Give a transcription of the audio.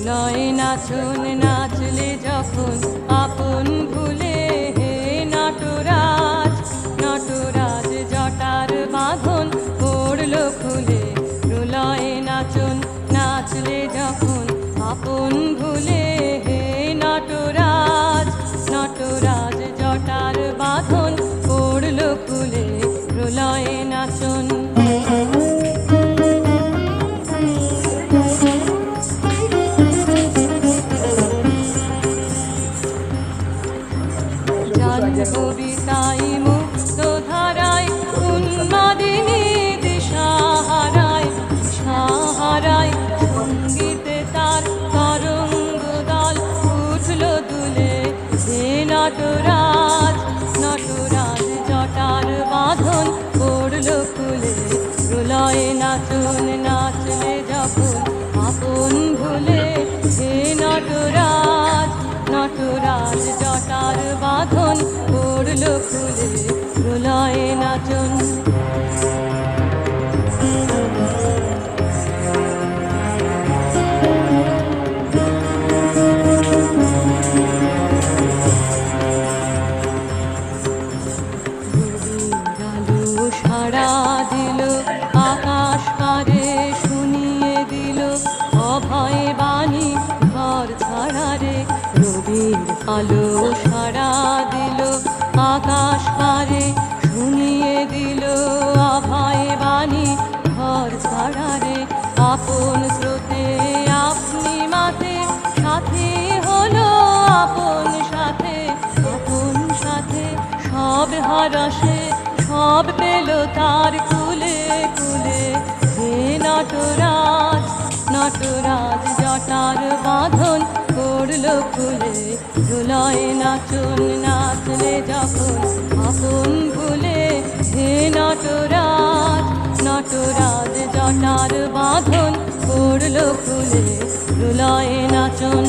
লয় নাচন নাচলে যখন আপন ভুলে হে নটরাজ নটরাজ জটার বাঁধন পড়ল খুলে প্রলয় নাচন নাচলে যখন আপন ভুলে হে নটরাজ নটরাজ জটার বাঁধন পড়ল খুলে প্রলয় নাচন কবিতাই মুক্ত ধারায় উন্মাদিনী দিশাহারায় দিশাহারায় সঙ্গীতে তার তরঙ্গ দল উঠল দুলে হে নটরাজ নটরাজ জটার বাঁধন পড়ল খুলে প্রলয় নাচন নাচলে যখন আপন ভুলে হে নটরাজ নটরাজ জটার বাঁধন পড়ল খুলে প্রলয় নাচন সারা দিল আকাশ পারে শুনিয়ে দিল অভয় বাণী ঘর ছাড়া রে রবির আলো সারা দিল আকাশ পারে শুনিয়ে দিল অভয় বাণী ঘর ছাড়া রে আপন স্রোতে আপনি মাতে সাথে হলো আপন সাথে সব হারসে সব পেল তার কুলে কুলে হে নটরাজ নটরাজ জটার বাঁধন পড়ল খুলে প্রলয় নাচন নাচলে যখন আপন ভুলে হে নটরাজ নটরাজ জটার বাঁধন পড়ল খুলে প্রলয় নাচন